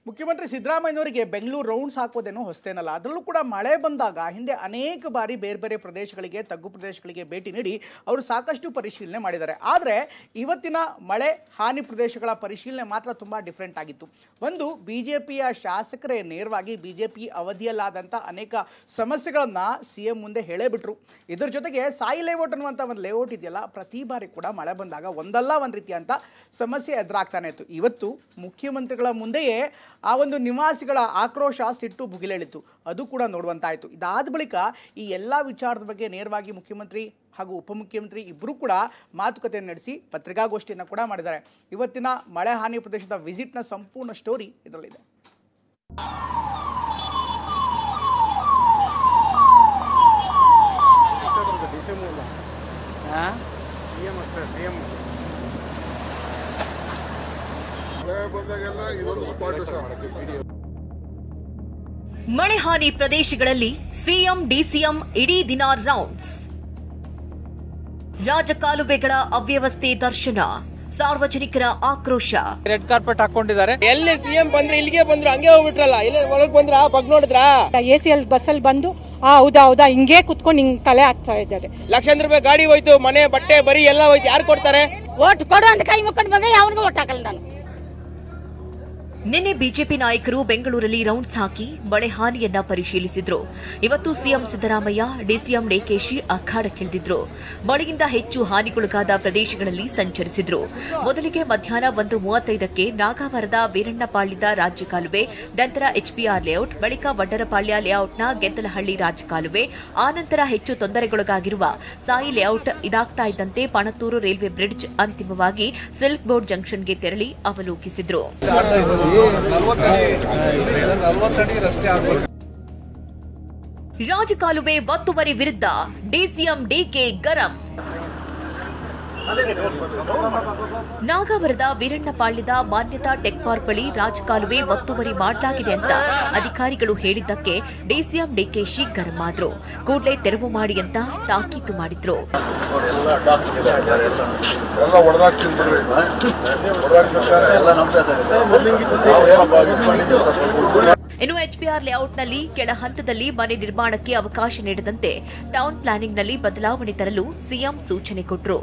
ಮುಖ್ಯಮಂತ್ರಿ ಸಿದ್ದರಾಮಯ್ಯನವರಿಗೆ ಬೆಂಗಳೂರು ರೌಂಡ್ಸ್ ಹಾಕೋದೇನೋ ಹೊಸತೇನಲ್ಲ. ಅದರಲ್ಲೂ ಕೂಡ ಮಳೆ ಬಂದಾಗ ಹಿಂದೆ ಅನೇಕ ಬಾರಿ ಬೇರೆ ಬೇರೆ ಪ್ರದೇಶಗಳಿಗೆ, ತಗ್ಗು ಪ್ರದೇಶಗಳಿಗೆ ಭೇಟಿ ನೀಡಿ ಅವರು ಸಾಕಷ್ಟು ಪರಿಶೀಲನೆ ಮಾಡಿದ್ದಾರೆ. ಆದರೆ ಇವತ್ತಿನ ಮಳೆ ಹಾನಿ ಪ್ರದೇಶಗಳ ಪರಿಶೀಲನೆ ಮಾತ್ರ ತುಂಬ ಡಿಫ್ರೆಂಟ್ ಆಗಿತ್ತು. ಒಂದು, BJPಯ ಶಾಸಕರೇ ನೇರವಾಗಿ BJP ಅವಧಿಯಲ್ಲಾದಂಥ ಅನೇಕ ಸಮಸ್ಯೆಗಳನ್ನು CM ಮುಂದೆ ಹೇಳೇಬಿಟ್ರು. ಇದರ ಜೊತೆಗೆ ಸಾಯಿ ಲೇಔಟ್ ಅನ್ನುವಂಥ ಒಂದು ಲೇಔಟ್ ಇದೆಯಲ್ಲ, ಪ್ರತಿ ಬಾರಿ ಕೂಡ ಮಳೆ ಬಂದಾಗ ಒಂದಲ್ಲ ಒಂದು ರೀತಿಯಂಥ ಸಮಸ್ಯೆ ಎದುರಾಗ್ತಾನೆ ಇತ್ತು. ಇವತ್ತು ಮುಖ್ಯಮಂತ್ರಿಗಳ ಮುಂದೆಯೇ ಆ ಒಂದು ನಿವಾಸಿಗಳ ಆಕ್ರೋಶ, ಸಿಟ್ಟು ಭುಗಿಲೇಳಿತು. ಅದು ಕೂಡ ನೋಡುವಂತಾಯಿತು. ಇದಾದ ಬಳಿಕ ಈ ಎಲ್ಲ ವಿಚಾರದ ಬಗ್ಗೆ ನೇರವಾಗಿ ಮುಖ್ಯಮಂತ್ರಿ ಹಾಗೂ ಉಪಮುಖ್ಯಮಂತ್ರಿ ಇಬ್ಬರೂ ಕೂಡ ಮಾತುಕತೆಯನ್ನು ನಡೆಸಿ ಪತ್ರಿಕಾಗೋಷ್ಠಿಯನ್ನು ಕೂಡ ಮಾಡಿದ್ದಾರೆ. ಇವತ್ತಿನ ಮಳೆ ಹಾನಿ ಪ್ರದೇಶದ ವಿಸಿಟ್ನ ಸಂಪೂರ್ಣ ಸ್ಟೋರಿ ಇದರಲ್ಲಿದೆ. ಮಳೆ ಹಾನಿ ಪ್ರದೇಶಗಳಲ್ಲಿ CM DCM ಇಡೀ ದಿನ ರೌಂಡ್ಸ್. ರಾಜಕಾಲುವೆಗಳ ಅವ್ಯವಸ್ಥೆ ದರ್ಶನ, ಸಾರ್ವಜನಿಕರ ಆಕ್ರೋಶ. ರೆಡ್ ಕಾರ್ಪೆಟ್ ಹಾಕೊಂಡಿದ್ದಾರೆ. ಎಲ್ಲಿ CM ಬಂದ್ರೆ ಇಲ್ಲಿಗೆ ಬಂದ್ರು, ಹಂಗೆ ಹೋಗ್ಬಿಟ್ರಲ್ಲ. ಇಲ್ಲ ಒಳಗ್ ಬಂದ್ರ ಬಗ್ ನೋಡಿದ್ರ ACL ಬಸ್ಸಲ್ಲಿ ಬಂದು ಹೌದಾ ಹಿಂಗೆ ಕುತ್ಕೊಂಡು ಹಿಂಗ್ ತಲೆ ಹಾಕ್ತಾ ಇದ್ದಾರೆ. ಲಕ್ಷಾಂತರ ರೂಪಾಯಿ ಗಾಡಿ ಹೋಯ್ತು, ಮನೆ ಬಟ್ಟೆ ಬರಿ ಎಲ್ಲ ಹೋಯ್ತು. ಯಾರು ಕೊಡ್ತಾರೆ? ಓಟ್ ಕೊಡು ಅಂತ ಕೈ ಮುಕ್ಕೊಂಡು ಬಂದ್ರೆ ಯಾವನಿಗೂ ಓಟ್ ಹಾಕಲ್ಲ ನಾನು. ನಿನ್ನೆ ಬಿಜೆಪಿ ನಾಯಕರು ಬೆಂಗಳೂರಲ್ಲಿ ರೌಂಡ್ಸ್ ಹಾಕಿ ಮಳೆ ಹಾನಿಯನ್ನ ಪರಿಶೀಲಿಸಿದ್ರು. ಇವತ್ತು CM ಸಿದ್ದರಾಮಯ್ಯ, DCM DKC ಅಖಾಡಕ್ಕಿಳಿದಿದ್ರು. ಮಳೆಯಿಂದ ಹೆಚ್ಚು ಹಾನಿಗೊಳಗಾದ ಪ್ರದೇಶಗಳಲ್ಲಿ ಸಂಚರಿಸಿದ್ರು. ಮೊದಲಿಗೆ ಮಧ್ಯಾಹ್ನ 1:35ಕ್ಕೆ ನಾಗಾವರದ ವೀರಣ್ಣಪಾಳ್ಯದ ರಾಜ್ಯ ಕಾಲುವೆ, ನಂತರ HPR ಲೇಔಟ್, ಬಳಿಕ ವಡ್ಡರಪಾಳ್ಯ ಲೇಔಟ್ನ ಗೆದ್ದಲಹಳ್ಳಿ ರಾಜಕಾಲುವೆ, ಆನಂತರ ಹೆಚ್ಚು ತೊಂದರೆಗೊಳಗಾಗಿರುವ ಸಾಯಿ ಲೇಔಟ್. ಇದಾಗ್ತಾ ಇದ್ದಂತೆ ಪಣತ್ತೂರು ರೈಲ್ವೆ ಬ್ರಿಡ್ಜ್, ಅಂತಿಮವಾಗಿ ಸಿಲ್ಕ್ ಬೋರ್ಡ್ ಜಂಕ್ಷನ್ಗೆ ತೆರಳಿ ಅವಲೋಕಿಸಿದ್ರು. ರಾಜಕಾಲುವೆ ಒತ್ತುವರಿ ವಿರುದ್ಧ DCM DK ಗರಂ. ನಾಗಾವರದ ವೀರಣ್ಣಪಾಳ್ಯದ ಮಾನ್ಯತಾ ಟೆಕ್ ಪಾರ್ಕ್ ಬಳಿ ರಾಜಕಾಲುವೆ ಒತ್ತುವರಿ ಮಾಡಲಾಗಿದೆ ಅಂತ ಅಧಿಕಾರಿಗಳು ಹೇಳಿದ್ದಕ್ಕೆ DCM DKC ಗರಂ ಆದ್ರು. ಕೂಡಲೇ ತೆರವು ಮಾಡಿ ಅಂತ ತಾಕೀತು ಮಾಡಿದ್ರು. ಇನ್ನು HPR ಲೇಔಟ್ನಲ್ಲಿ ಕೆಳ ಹಂತದಲ್ಲಿ ಮನೆ ನಿರ್ಮಾಣಕ್ಕೆ ಅವಕಾಶ ನೀಡದಂತೆ ಟೌನ್ ಪ್ಲಾನಿಂಗ್ನಲ್ಲಿ ಬದಲಾವಣೆ ತರಲು CM ಸೂಚನೆ ಕೊಟ್ಟರು.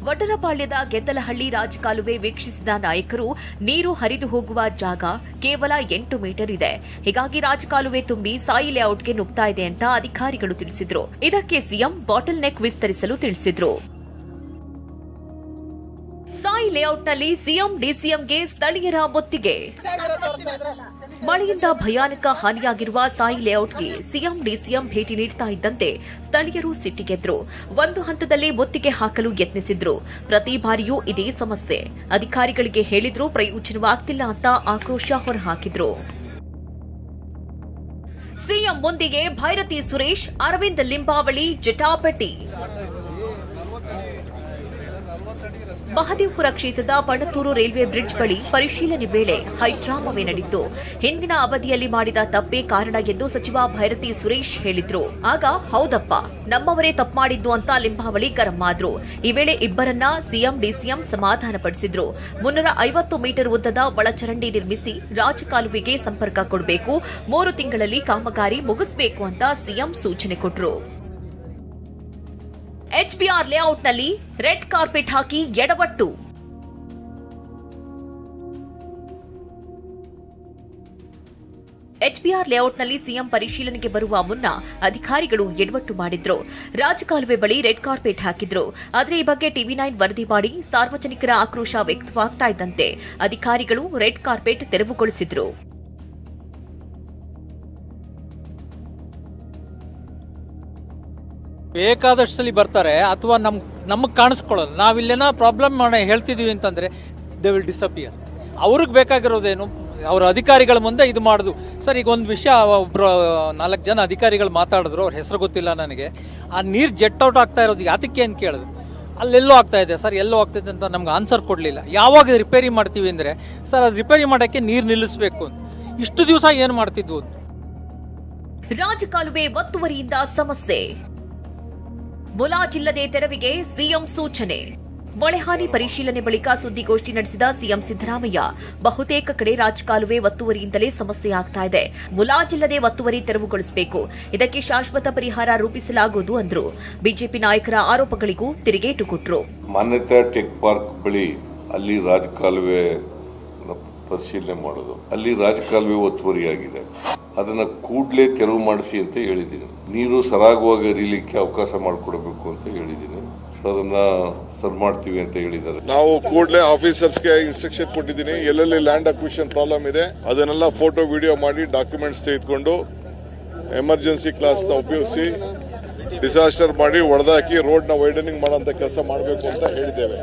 ವಡ್ಡರಪಾಳ್ಯದ ಗೆದ್ದಲಹಳ್ಳಿ ರಾಜಕಾಲುವೆ ವೀಕ್ಷಿಸಿದ ನಾಯಕರು, ನೀರು ಹರಿದು ಹೋಗುವ ಜಾಗ ಕೇವಲ 8 ಮೀಟರ್ ಇದೆ. ಹೀಗಾಗಿ ರಾಜಕಾಲುವೆ ತುಂಬಿ ಸಾಯಿ ಲೇಔಟ್ಗೆ ನುಗ್ತಾ ಇದೆ ಅಂತ ಅಧಿಕಾರಿಗಳು ತಿಳಿಸಿದ್ರು. ಇದಕ್ಕೆ CM ಬಾಟಲ್ ನೆಕ್ ವಿಸ್ತರಿಸಲು ತಿಳಿಸಿದ್ರು. ಸಾಯಿ ಲೇಔಟ್ನಲ್ಲಿ CM DCMಗೆ ಸ್ಥಳೀಯರ ಮುತ್ತಿಗೆ. ಮಳೆಯಿಂದ ಭಯಾನಕ ಹಾನಿಯಾಗಿರುವ ಸಾಯಿ ಲೇಔಟ್ಗೆ CM DCM ಭೇಟಿ ನೀಡುತ್ತಾ ಇದ್ದಂತೆ ಸ್ಥಳೀಯರು ಸಿಟ್ಟಿಗೆದ್ರು. ಒಂದು ಹಂತದಲ್ಲಿ ಮುತ್ತಿಗೆ ಹಾಕಲು ಯತ್ನಿಸಿದ್ರು. ಪ್ರತಿ ಬಾರಿಯೂ ಇದೇ ಸಮಸ್ಯೆ. ಅಧಿಕಾರಿಗಳಿಗೆ ಹೇಳಿದ್ರೂ ಪ್ರಯೋಜನವಾಗ್ತಿಲ್ಲ ಅಂತ ಆಕ್ರೋಶ ಹೊರಹಾಕಿದ್ರು. CM ಮುಂದಿಗೆ ಭೈರತಿ ಸುರೇಶ್, ಅರವಿಂದ್ ಲಿಂಬಾವಳಿ ಜಟಾಪಟಿ. ಮಹದೇವಪುರ ಕ್ಷೇತ್ರದ ಪಣತ್ತೂರು ರೈಲ್ವೆ ಬ್ರಿಡ್ಜ್ ಬಳಿ ಪರಿಶೀಲನೆ ವೇಳೆ ಹೈಡ್ರಾಮವೇ ನಡೆಯಿತು. ಹಿಂದಿನ ಅವಧಿಯಲ್ಲಿ ಮಾಡಿದ ತಪ್ಪೇ ಕಾರಣ ಎಂದು ಸಚಿವ ಭೈರತಿ ಸುರೇಶ್ ಹೇಳಿದ್ರು. ಆಗ ಹೌದಪ್ಪ, ನಮ್ಮವರೇ ತಪ್ಪು ಮಾಡಿದ್ದು ಅಂತ ಲಿಂಬಾವಳಿ ಗರಂ ಆದ್ರು. ಈ ವೇಳೆ ಇಬ್ಬರನ್ನ CM DCM ಸಮಾಧಾನಪಡಿಸಿದ್ರು. 350 ಮೀಟರ್ ಉದ್ದದ ಒಳಚರಂಡಿ ನಿರ್ಮಿಸಿ ರಾಜಕಾಲುವೆಗೆ ಸಂಪರ್ಕ ಕೊಡಬೇಕು, 3 ತಿಂಗಳಲ್ಲಿ ಕಾಮಗಾರಿ ಮುಗಿಸಬೇಕು ಅಂತ CM ಸೂಚನೆ ಕೊಟ್ಟರು. HPR ಲೇಔಟ್ನಲ್ಲಿ ರೆಡ್ ಕಾರ್ಪೆಟ್ ಹಾಕಿ ಎಡವಟ್ಟು. HPR ಲೇಔಟ್ನಲ್ಲಿ CM ಪರಿಶೀಲನೆಗೆ ಬರುವ ಮುನ್ನ ಅಧಿಕಾರಿಗಳು ಎಡವಟ್ಟು ಮಾಡಿದ್ರು. ರಾಜಕಾಲುವೆ ಬಳಿ ರೆಡ್ ಕಾರ್ಪೆಟ್ ಹಾಕಿದ್ರು. ಆದರೆ ಈ ಬಗ್ಗೆ TV9 ವರದಿ ಮಾಡಿ ಸಾರ್ವಜನಿಕರ ಆಕ್ರೋಶ ವ್ಯಕ್ತವಾಗ್ತಾ ಇದ್ದಂತೆ ಅಧಿಕಾರಿಗಳು ರೆಡ್ ಕಾರ್ಪೆಟ್ ತೆರವುಗೊಳಿಸಿದ್ರು. ಬೇಕಾದಷ್ಟು ಸಲ ಬರ್ತಾರೆ, ಅಥವಾ ನಮಗೆ ಕಾಣಿಸ್ಕೊಳ್ಳೋದು. ನಾವಿಲ್ಲೇನೋ ಪ್ರಾಬ್ಲಮ್ ಹೇಳ್ತಿದೀವಿ ಅಂತಂದ್ರೆ ದೇ ವಿಲ್ ಡಿಸಪಿಯರ್. ಅವ್ರಿಗೆ ಬೇಕಾಗಿರೋದೇನು, ಅವರ ಅಧಿಕಾರಿಗಳ ಮುಂದೆ ಇದು ಮಾಡೋದು. ಸರ್, ಈಗ ಒಂದು ವಿಷಯ, ಒಬ್ರು 4 ಜನ ಅಧಿಕಾರಿಗಳು ಮಾತಾಡಿದ್ರು, ಅವ್ರ ಹೆಸರು ಗೊತ್ತಿಲ್ಲ ನನಗೆ. ಆ ನೀರು ಜೆಟ್ ಔಟ್ ಆಗ್ತಾ ಇರೋದು ಯಾತಕ್ಕೆ ಅಂತ ಕೇಳಿದ್ರು. ಅಲ್ಲೆಲ್ಲೋ ಆಗ್ತಾ ಇದೆ ಸರ್, ಎಲ್ಲೋ ಆಗ್ತಾಯಿದೆ ಅಂತ ನಮ್ಗೆ ಆನ್ಸರ್ ಕೊಡಲಿಲ್ಲ. ಯಾವಾಗ ರಿಪೇರಿ ಮಾಡ್ತೀವಿ ಅಂದರೆ, ಸರ್ ಅದು ರಿಪೇರಿ ಮಾಡೋಕ್ಕೆ ನೀರು ನಿಲ್ಲಿಸಬೇಕು ಅಂತ. ಇಷ್ಟು ದಿವಸ ಏನು ಮಾಡ್ತಿದ್ವು? ರಾಜಕಾಲುವೆ ಒತ್ತುವರಿಯಿಂದ ಸಮಸ್ಯೆ. ಮುಲಾಜಿಲ್ಲದೆ ತೆರವಿಗೆ CM ಸೂಚನೆ. ಮಳೆ ಹಾನಿ ಪರಿಶೀಲನೆ ಬಳಿಕ ಸುದ್ದಿಗೋಷ್ಠಿ ನಡೆಸಿದ ಸಿಎಂ ಸಿದ್ದರಾಮಯ್ಯ ಬಹುತೇಕ ಕಡೆ ರಾಜಕಾಲುವೆ ಒತ್ತುವರಿಯಿಂದಲೇ ಸಮಸ್ಯೆಯಾಗ್ತಾ ಇದೆ. ಮುಲಾಜಿಲ್ಲದೆ ಒತ್ತುವರಿ ತೆರವುಗೊಳಿಸಬೇಕು. ಇದಕ್ಕೆ ಶಾಶ್ವತ ಪರಿಹಾರ ರೂಪಿಸಲಾಗುವುದು ಅಂದ್ರು. ಬಿಜೆಪಿ ನಾಯಕರ ಆರೋಪಗಳಿಗೂ ತಿರುಗೇಟು ಕೊಟ್ಟರು. ಮಾನ್ಯತಾ ಟೆಕ್ ಪಾರ್ಕ್ ಬಳಿ ಅಲ್ಲಿ ರಾಜಕಾಲುವೆ ಪರಿಶೀಲನೆ ಮಾಡೋದು, ಅಲ್ಲಿ ರಾಜಕಾಲುವೆ ಒತ್ತುವರಿಯಾಗಿದೆ, ಅದನ್ನ ಕೂಡಲೇ ತೆರವು ಮಾಡಿಸಿ ಅಂತ ಹೇಳಿದ್ದೀನಿ. ನೀರು ಸರಾಗವಾಗಿ ಹರಿಲಿಕ್ಕೆ ಅವಕಾಶ ಮಾಡಿಕೊಡಬೇಕು ಅಂತ ಹೇಳಿದ್ದೀನಿ. ಅದನ್ನ ಸರ್ ಮಾಡ್ತೀವಿ ಅಂತ ಹೇಳಿದ್ದಾರೆ. ನಾವು ಕೂಡಲೇ ಆಫೀಸರ್ಸ್ಗೆ ಇನ್ಸ್ಟ್ರಕ್ಷನ್ ಕೊಟ್ಟಿದ್ದೀನಿ. ಎಲ್ಲೆಲ್ಲಿ ಲ್ಯಾಂಡ್ ಅಕ್ವಿಷನ್ ಪ್ರಾಬ್ಲಮ್ ಇದೆ ಅದನ್ನೆಲ್ಲ ಫೋಟೋ ವಿಡಿಯೋ ಮಾಡಿ ಡಾಕ್ಯುಮೆಂಟ್ಸ್ ತೆಗೆದುಕೊಂಡು ಎಮರ್ಜೆನ್ಸಿ ಕ್ಲಾಸ್ ನ ಉಪಯೋಗಿಸಿ ಡಿಸಾಸ್ಟರ್ ಮಾಡಿ ಒಡೆದಾಕಿ ರೋಡ್ ನ ವೈಡನಿಂಗ್ ಮಾಡುವಂತ ಕೆಲಸ ಮಾಡಬೇಕು ಅಂತ ಹೇಳಿದ್ದೇವೆ.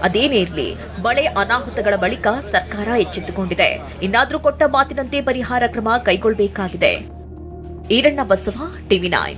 ಅದೇನೇ ಇರಲಿ, ಮಳೆ ಅನಾಹುತಗಳ ಬಳಿಕ ಸರ್ಕಾರ ಎಚ್ಚೆತ್ತುಕೊಂಡಿದೆ. ಇನ್ನಾದ್ರೂ ಕೊಟ್ಟ ಮಾತಿನಂತೆ ಪರಿಹಾರ ಕ್ರಮ ಕೈಗೊಳ್ಳಬೇಕಾಗಿದೆ. ಈರಣ್ಣ ಬಸವ, ಟಿವಿ9.